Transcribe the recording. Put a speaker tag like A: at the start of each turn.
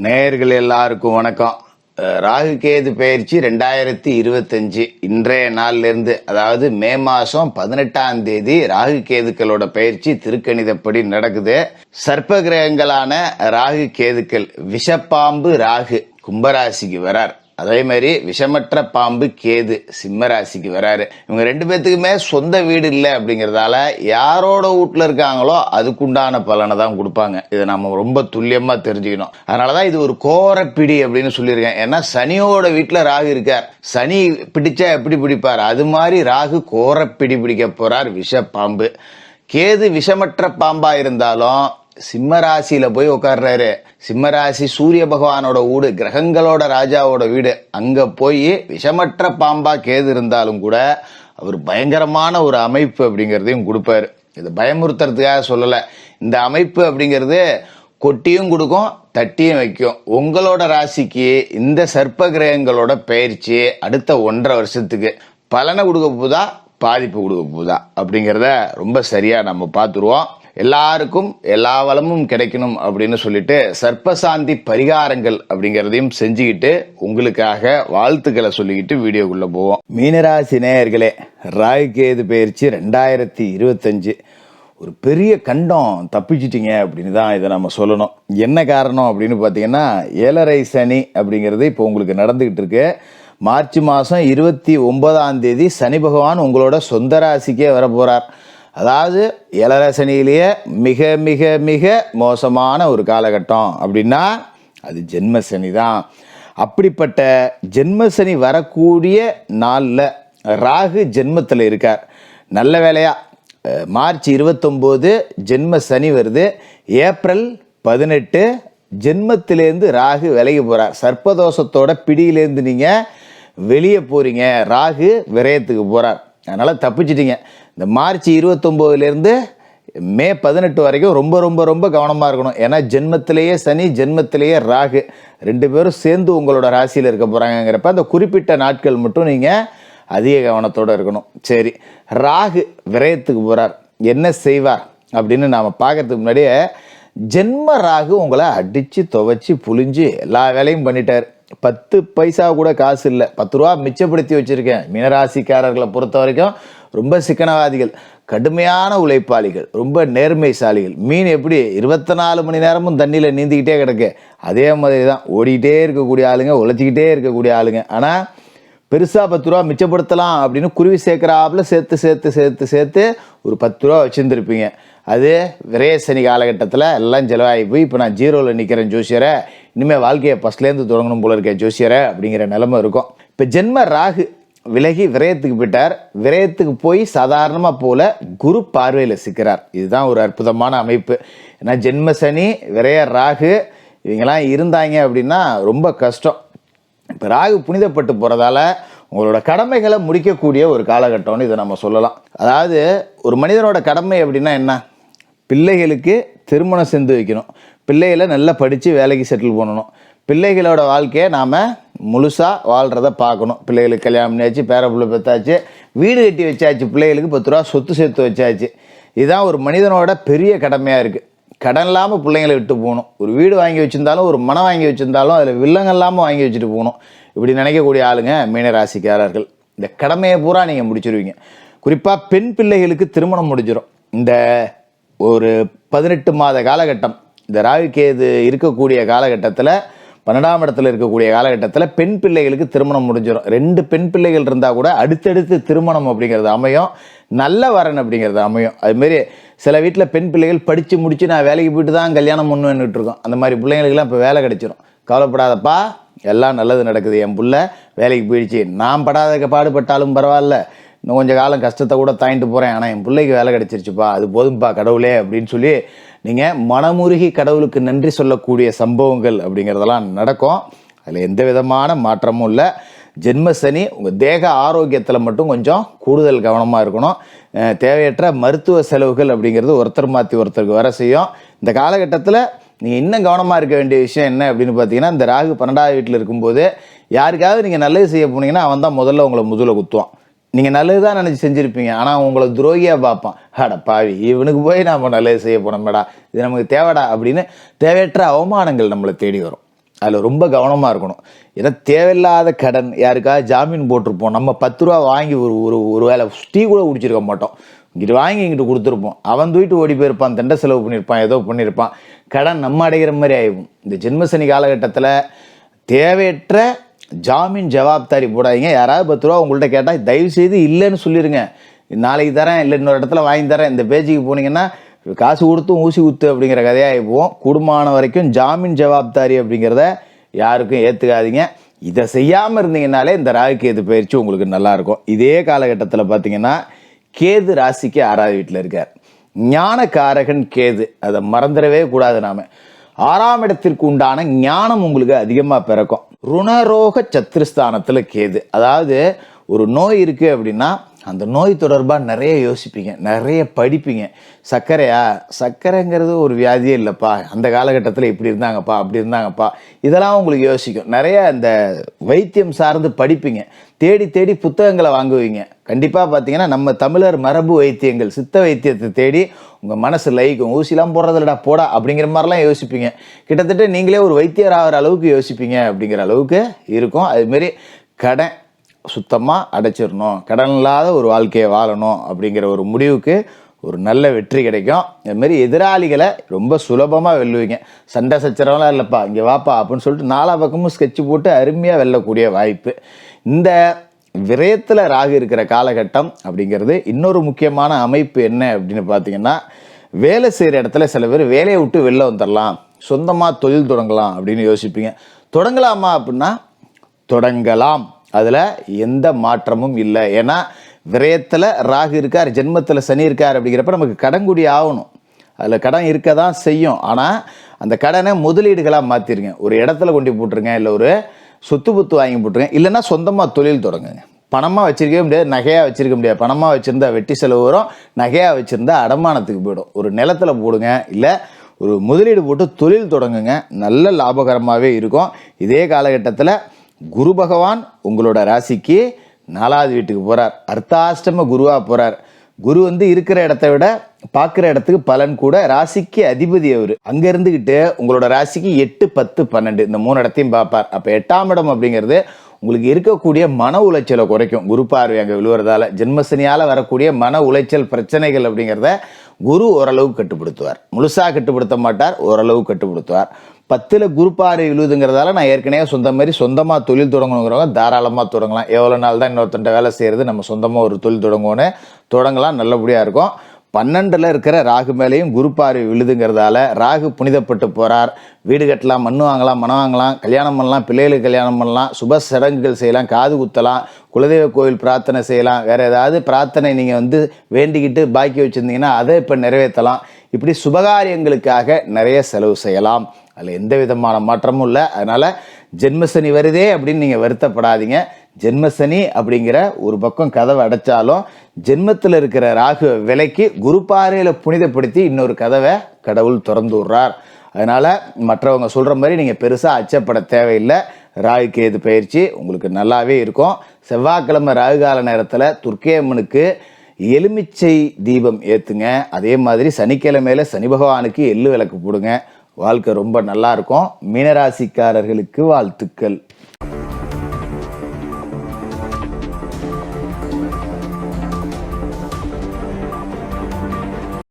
A: நேயர்கள் எல்லாருக்கும் வணக்கம். ராகு கேது பயிற்சி 2025 இன்றைய நாள்ல இருந்து, அதாவது மே மாசம் 18ஆம் தேதி ராகு கேதுக்களோட பயிற்சி திருக்கணிதப்படி நடக்குது. சர்ப்ப கிரகங்களான ராகு கேதுக்கள், விஷப்பாம்பு ராகு கும்பராசிக்கு வரார். அதே மாதிரி விஷமற்ற பாம்பு கேது சிம்ம ராசிக்கு வராரு. இவங்க ரெண்டு பேத்துக்குமே சொந்த வீடு இல்லை அப்படிங்கறதால யாரோட வீட்டுல இருக்காங்களோ அதுக்குண்டான பலனை தான் கொடுப்பாங்க. இதை நம்ம ரொம்ப துல்லியமா தெரிஞ்சுக்கணும். அதனாலதான் இது ஒரு கோரப்பிடி அப்படின்னு சொல்லியிருக்கேன். ஏன்னா சனியோட வீட்டுல ராகு இருக்கார். சனி பிடிச்சா எப்படி பிடிப்பார், அது மாதிரி ராகு கோரப்பிடி பிடிக்க போறார் விஷப்பாம்பு. கேது விஷமற்ற பாம்பா இருந்தாலும் சிம்ம ராசியில போய் உட்கார்றாரு. சிம்ம ராசி சூரிய பகவானோட வீடு, கிரகங்களோட ராஜாவோட வீடு. அங்க போய் விஷமற்ற பாம்பா கேது இருந்தாலும் கூட அவர் பயங்கரமான ஒரு அமைப்பு அப்படிங்கறதையும் கொடுப்பாரு. இது பயமுறுத்துறதுக்காக சொல்லல. இந்த அமைப்பு அப்படிங்கிறது கொட்டியும் கொடுக்கும், தட்டியும் வைக்கும். உங்களோட ராசிக்கு இந்த சர்ப்ப கிரகங்களோட பயிற்சி அடுத்த 1.5 வருஷத்துக்கு பலனை கொடுக்க போதா, பாதிப்பு கொடுக்க போதா அப்படிங்கிறத ரொம்ப சரியா நம்ம பார்த்துருவோம். எல்லாருக்கும் எல்லா வளமும் கிடைக்கணும் அப்படின்னு சொல்லிட்டு சர்ப்பசாந்தி பரிகாரங்கள் அப்படிங்கறதையும் செஞ்சுக்கிட்டு உங்களுக்காக வாழ்த்துக்களை சொல்லிக்கிட்டு வீடியோக்குள்ள போவோம். மீனராசி நேயர்களே, ராகு கேது பயிற்சி 2025 ஒரு பெரிய கண்டம் தப்பிச்சிட்டீங்க அப்படின்னு தான் இதை நம்ம சொல்லணும். என்ன காரணம் அப்படின்னு பார்த்தீங்கன்னா, 7.5 சனி அப்படிங்கிறது இப்போ உங்களுக்கு நடந்துகிட்டு இருக்கு. மார்ச் மாதம் 29ஆம் தேதி சனி பகவான் உங்களோட சொந்த ராசிக்கே வர போறார். அதாவது 7.5 சனியிலேயே மிக மிக மிக மோசமான ஒரு காலகட்டம் அப்படின்னா அது ஜென்ம சனி தான். அப்படிப்பட்ட ஜென்ம சனி வரக்கூடிய நாளில் ராகு ஜென்மத்தில் இருக்கார். நல்ல வேலையா மார்ச் 29 ஜென்ம சனி வருது. ஏப்ரல் 18 ஜென்மத்திலேருந்து ராகு விலகி போகிறார். சர்ப்பதோஷத்தோட பிடியிலேருந்து நீங்கள் வெளியே போகிறீங்க. ராகு விரயத்துக்கு போகிறார். அதனால் தப்பிச்சிட்டிங்க. இந்த மார்ச் 29லேருந்து மே 18 வரைக்கும் ரொம்ப ரொம்ப ரொம்ப கவனமாக இருக்கணும். ஏன்னா ஜென்மத்திலேயே சனி, ஜென்மத்திலேயே ராகு, ரெண்டு பேரும் சேர்ந்து உங்களோட ராசியில் இருக்க போகிறாங்கிறப்ப அந்த குறிப்பிட்ட நாட்கள் மட்டும் நீங்கள் அதிக கவனத்தோடு இருக்கணும். சரி, ராகு விரயத்துக்கு போகிறார், என்ன செய்வார் அப்படின்னு நாம் பார்க்கறதுக்கு முன்னாடியே, ஜென்ம ராகு உங்களை அடித்து துவைச்சி புழிஞ்சு எல்லா வேலையும் பண்ணிட்டார். 10 பைசா கூட காசு இல்லை, 10 ரூபா மிச்சப்படுத்தி வச்சுருக்கேன். மீனராசிக்காரர்களை பொறுத்த வரைக்கும் ரொம்ப சிக்கனவாதிகள், கடுமையான உழைப்பாளிகள், ரொம்ப நேர்மைசாலிகள். மீன் எப்படி 24 மணி நேரமும் தண்ணியில் நீந்திக்கிட்டே கிடக்கு, அதே மாதிரி தான் ஓடிக்கிட்டே இருக்கக்கூடிய ஆளுங்க, உழைச்சிக்கிட்டே இருக்கக்கூடிய ஆளுங்க. ஆனால் பெருசாக 10 ரூபா மிச்சப்படுத்தலாம் அப்படின்னு குருவி சேர்க்குறாப்புல சேர்த்து சேர்த்து சேர்த்து சேர்த்து ஒரு 10 ரூபா வச்சுருந்துருப்பீங்க. அது விரயசனி காலகட்டத்தில் எல்லாம் செலவாகி போய் இப்போ நான் ஜீரோவில் நிற்கிறேன் ஜோசியரை, இனிமேல் வாழ்க்கையை ஃபஸ்ட்லேருந்து தொடங்கணும் போல இருக்கேன் ஜோசியரை அப்படிங்கிற நிலைமை இருக்கும். இப்போ ஜென்ம ராகு விலகி விரயத்துக்கு போயிட்டார். விரயத்துக்கு போய் சாதாரணமாக போல குரு பார்வையில் சிக்கிறார். இதுதான் ஒரு அற்புதமான அமைப்பு. ஏன்னா ஜென்ம சனி, விரய ராகு இவங்கெல்லாம் இருந்தாங்க அப்படின்னா ரொம்ப கஷ்டம். இப்போ ராகு புனிதப்பட்டு போகிறதால உங்களோட கடமைகளை முடிக்கக்கூடிய ஒரு காலகட்டம்னு இதை நம்ம சொல்லலாம். அதாவது ஒரு மனிதனோட கடமை அப்படின்னா என்ன, பிள்ளைகளுக்கு திருமணம் செஞ்சு வைக்கணும், பிள்ளைகளை நல்லா படித்து வேலைக்கு செட்டில் பண்ணணும், பிள்ளைகளோட வாழ்க்கையை நாம் முழுசாக வாழ்கிறத பார்க்கணும். பிள்ளைகளுக்கு கல்யாணம் பண்ணியாச்சு, பேரப்பிள்ளை பெற்றாச்சு, வீடு கட்டி வச்சாச்சு, பிள்ளைகளுக்கு 10 ரூபா சொத்து சேர்த்து வச்சாச்சு. இதுதான் ஒரு மனிதனோட பெரிய கடமையாக இருக்குது. கடன் இல்லாமல் பிள்ளைங்களை விட்டு போகணும். ஒரு வீடு வாங்கி வச்சுருந்தாலும், ஒரு மனம் வாங்கி வச்சுருந்தாலும் அதில் வில்லங்க இல்லாமல் வாங்கி வச்சுட்டு போகணும். இப்படி நினைக்கக்கூடிய ஆளுங்க மீனராசிக்காரர்கள். இந்த கடமையை பூரா நீங்கள் முடிச்சிருவீங்க. குறிப்பாக பெண் பிள்ளைகளுக்கு திருமணம் முடிஞ்சிடும். இந்த ஒரு 18 மாத காலகட்டம், இந்த ராகு கேது இருக்கக்கூடிய காலகட்டத்தில், 12ஆம் இடத்துல இருக்கக்கூடிய காலகட்டத்தில் பெண் பிள்ளைகளுக்கு திருமணம் முடிஞ்சிடும். 2 பெண் பிள்ளைகள் இருந்தால் கூட அடுத்தடுத்து திருமணம் அப்படிங்கிறது அமையும், நல்ல வரன் அப்படிங்கிறது அமையும். அதுமாரி சில வீட்டில் பெண் பிள்ளைகள் படித்து முடித்து நான் வேலைக்கு போயிட்டு தான் கல்யாணம் பண்ணுவேன்னுட்டு இருக்கோம். அந்த மாதிரி பிள்ளைங்களுக்கெல்லாம் இப்போ வேலை கிடைச்சிடும். கவலைப்படாதப்பா, எல்லாம் நல்லது நடக்குது, என் பிள்ளை வேலைக்கு போயிடுச்சு, நான் படாத பாடுபட்டாலும் பரவாயில்ல, இன்னும் கொஞ்சம் காலம் கஷ்டத்தை கூட தாங்கிட்டு போகிறேன், ஆனால் என் பிள்ளைக்கு வேலை கிடைச்சிருச்சுப்பா, அது போதும்பா கடவுளே அப்படின்னு சொல்லி நீங்கள் மனமுருகி கடவுளுக்கு நன்றி சொல்லக்கூடிய சம்பவங்கள் அப்படிங்கிறதெல்லாம் நடக்கும். அதில் எந்த விதமான மாற்றமும் இல்லை. ஜென்ம சனி உங்கள் தேக ஆரோக்கியத்தில் மட்டும் கொஞ்சம் கூடுதல் கவனமாக இருக்கணும். தேவையற்ற மருத்துவ செலவுகள் அப்படிங்கிறது ஒருத்தர் மாற்றி ஒருத்தருக்கு வர செய்யும். இந்த காலகட்டத்தில் நீங்கள் இன்னும் கவனமாக இருக்க வேண்டிய விஷயம் என்ன அப்படின்னு பார்த்தீங்கன்னா, இந்த ராகு 12ஆவது வீட்டில் இருக்கும்போது யாருக்காவது நீங்கள் நல்லது செய்ய போனீங்கன்னா அவன் தான் முதல்ல உங்களை முதுகில் குத்துவான். நீங்கள் நல்லது தான் நினச்சி செஞ்சுருப்பீங்க, ஆனால் உங்களை துரோகியாக பார்ப்பான். அட பாவி, இவனுக்கு போய் நாம் நல்லது செய்ய போனோம்டா, இது நமக்கு தேவைடா அப்படின்னு தேவையற்ற அவமானங்கள் நம்மளை தேடி வரும். அதில் ரொம்ப கவனமாக இருக்கணும். ஏன்னா தேவையில்லாத கடன், யாருக்காவது ஜாமீன் போட்டிருப்போம், நம்ம 10 ரூபா வாங்கி ஒரு ஒரு ஒரு வேளை டீ கூட குடிச்சிருக்க மாட்டோம், இங்கிட்டு வாங்கி இங்கிட்டு கொடுத்துருப்போம், அவன் தூக்கிட்டு ஓடி போயிருப்பான், தண்டை செலவு பண்ணியிருப்பான், ஏதோ பண்ணியிருப்பான், கடன் நம்ம அடைகிற மாதிரி ஆகிடும். இந்த ஜென்மசனி காலகட்டத்தில் தேவையற்ற ஜாமீன் ஜவாப்தாரி போடாதீங்க. யாராவது 10 ரூபா உங்கள்கிட்ட கேட்டால் தயவுசெய்து இல்லைன்னு சொல்லிடுங்க. நாளைக்கு தரேன், இல்லை இன்னொரு இடத்துல வாங்கி தரேன், இந்த பேஜுக்கு போனீங்கன்னா காசு கொடுத்தும் ஊசி ஊத்து அப்படிங்கிற கதையாக போவோம். கூடுமான வரைக்கும் ஜாமீன் ஜவாப்தாரி அப்படிங்கிறத யாருக்கும் ஏற்றுக்காதீங்க. இதை செய்யாமல் இருந்தீங்கன்னாலே இந்த ராகு கேது பயிற்சி உங்களுக்கு நல்லாயிருக்கும். இதே காலகட்டத்தில் பார்த்தீங்கன்னா கேது ராசிக்கு 6வது வீட்டில் இருக்கார். ஞானக்காரகன் கேது, அதை மறந்துடவே கூடாது. நாம் 6ஆம் இடத்திற்கு உண்டான ஞானம் உங்களுக்கு அதிகமாக பிறக்கும். ருணரோக சத்துருஸ்தானத்தில் கேது, அதாவது ஒரு நோய் இருக்குது அப்படின்னா அந்த நோய் தொடர்பாக நிறைய யோசிப்பீங்க, நிறைய படிப்பீங்க. சர்க்கரைங்கிறது ஒரு வியாதியே இல்லைப்பா, அந்த காலகட்டத்தில் இப்படி இருந்தாங்கப்பா, அப்படி இருந்தாங்கப்பா, இதெல்லாம் உங்களுக்கு யோசிக்கும். நிறைய இந்த வைத்தியம் சார்ந்து படிப்பீங்க, தேடி தேடி புத்தகங்களை வாங்குவீங்க. கண்டிப்பாக பார்த்தீங்கன்னா நம்ம தமிழர் மரபு வைத்தியங்கள், சித்த வைத்தியத்தை தேடி உங்கள் மனசு லயிக்கும். ஊசிலாம் போடுறதில்லடா போடா அப்படிங்கிற மாதிரிலாம் யோசிப்பீங்க. கிட்டத்தட்ட நீங்களே ஒரு வைத்தியர் ஆகிற அளவுக்கு யோசிப்பீங்க அப்படிங்கிற அளவுக்கு இருக்கும். அதுமாரி கடன் சுத்தமாக அடைச்சிடணும், கடன் இல்லாத ஒரு வாழ்க்கையை வாழணும் அப்படிங்கிற ஒரு முடிவுக்கு ஒரு நல்ல வெற்றி கிடைக்கும். அதுமாரி எதிராளிகளை ரொம்ப சுலபமாக வெல்லுவீங்க. சண்டை சச்சரவெல்லாம் இல்லைப்பா, இங்கே வாப்பா அப்படின்னு சொல்லிட்டு 4 பக்கமும் ஸ்கெட்சு போட்டு அருமையாக வெல்லக்கூடிய வாய்ப்பு. இந்த விரயத்தில் ராகு இருக்கிற காலகட்டம் அப்படிங்கிறது இன்னொரு முக்கியமான அமைப்பு என்ன அப்படின்னு பார்த்தீங்கன்னா, வேலை செய்கிற இடத்துல சில பேர் வேலையை விட்டு வெளில வந்துடலாம், சொந்தமாக தொழில் தொடங்கலாம் அப்படின்னு யோசிப்பீங்க. தொடங்கலாமா அப்படின்னா தொடங்கலாம், அதில் எந்த மாற்றமும் இல்லை. ஏன்னா விரயத்தில் ராகு இருக்கார், ஜென்மத்தில் சனி இருக்கார். அப்படிங்கிறப்ப நமக்கு கடன்குடி ஆகணும், அதில் கடன் இருக்க தான் செய்யும். ஆனால் அந்த கடனை முதலீடுகளாக மாற்றிருங்க. ஒரு இடத்துல கொண்டு போட்டுருங்க, இல்லை ஒரு சொத்து புத்து வாங்கி போட்டுருங்க, இல்லைன்னா சொந்தமாக தொழில் தொடங்குங்க. பணமாக வச்சுருக்கவே முடியாது, நகையாக வச்சுருக்க முடியாது. பணமாக வச்சுருந்தா வெட்டி செலவு வரும், நகையாக வச்சுருந்தா அடமானத்துக்கு போயிடும். ஒரு நிலத்தில் போடுங்க, இல்லை ஒரு முதலீடு போட்டு தொழில் தொடங்குங்க, நல்ல லாபகரமாகவே இருக்கும். இதே காலகட்டத்தில் குரு பகவான் உங்களோட ராசிக்கு 4வது வீட்டுக்கு போகிறார், அர்த்தாஷ்டம குருவாக போகிறார். குரு இருக்கிற இடத்த விட பார்க்குற இடத்துக்கு பலன் கூட. ராசிக்கு அதிபதி அவர், அங்கே இருந்துக்கிட்டு உங்களோட ராசிக்கு 8, 10, 12 இந்த 3 இடத்தையும் பார்ப்பார். அப்போ 8ஆம் இடம் அப்படிங்கிறது உங்களுக்கு இருக்கக்கூடிய மன உளைச்சலை குறைக்கும். குரு பார்வை அங்கே விழுவுறதால ஜென்மசனியால் வரக்கூடிய மன உளைச்சல் பிரச்சனைகள் அப்படிங்கிறத குரு ஓரளவு கட்டுப்படுத்துவார். முழுசாக கட்டுப்படுத்த மாட்டார், ஓரளவு கட்டுப்படுத்துவார். 10ல் குரு பார்வை விழுதுங்கிறதால நான் ஏற்கனவே சொந்தமாக தொழில் தொடங்கணுங்கிறவங்க தாராளமாக தொடங்கலாம். எவ்வளோ நாள் தான் இன்னொருத்தண்ட வேலை செய்கிறது, நம்ம சொந்தமாக ஒரு தொழில் தொடங்கலாம், நல்லபடியாக இருக்கும். 12ல் இருக்கிற ராகு மேலேயும் குரு பார்வை விழுதுங்கிறதால ராகு புனிதப்பட்டு போகிறார். வீடு கட்டலாம், மண் வாங்கலாம், மனம் வாங்கலாம், கல்யாணம் பண்ணலாம், பிள்ளைகளுக்கு கல்யாணம் பண்ணலாம், சுப சடங்குகள் செய்யலாம், காது குத்தலாம், குலதெய்வ கோவில் பிரார்த்தனை செய்யலாம், வேறு ஏதாவது பிரார்த்தனை நீங்கள் வேண்டிக்கிட்டு பாக்கி வச்சுருந்தீங்கன்னா அதை இப்போ நிறைவேற்றலாம். இப்படி சுபகாரியங்களுக்காக நிறைய செலவு செய்யலாம். அதில் எந்த விதமான மாற்றமும் இல்லை. அதனால் ஜென்மசனி வருதே அப்படின்னு நீங்கள் வருத்தப்படாதீங்க. ஜென்மசனி அப்படிங்கிற ஒரு பக்கம் கதவை அடைச்சாலும் ஜென்மத்தில் இருக்கிற ராகு விலைக்கு குரு பார்வையில் புனிதப்படுத்தி இன்னொரு கதவை கடவுள் திறந்து விடுறார். அதனால் மற்றவங்க சொல்கிற மாதிரி நீங்கள் பெருசாக அச்சப்பட தேவையில்லை. ராகு கேது பயிற்சி உங்களுக்கு நல்லாவே இருக்கும். செவ்வாய்க்கிழமை ராகு கால நேரத்தில் துர்க்கையம்மனுக்கு எலுமிச்சை தீபம் ஏற்றுங்க. அதே மாதிரி சனிக்கிழமையில் சனி பகவானுக்கு எள்ளு விளக்கு போடுங்க. வாழ்க்கை ரொம்ப நல்லா இருக்கும். மீனராசிக்காரர்களுக்கு வாழ்த்துக்கள்.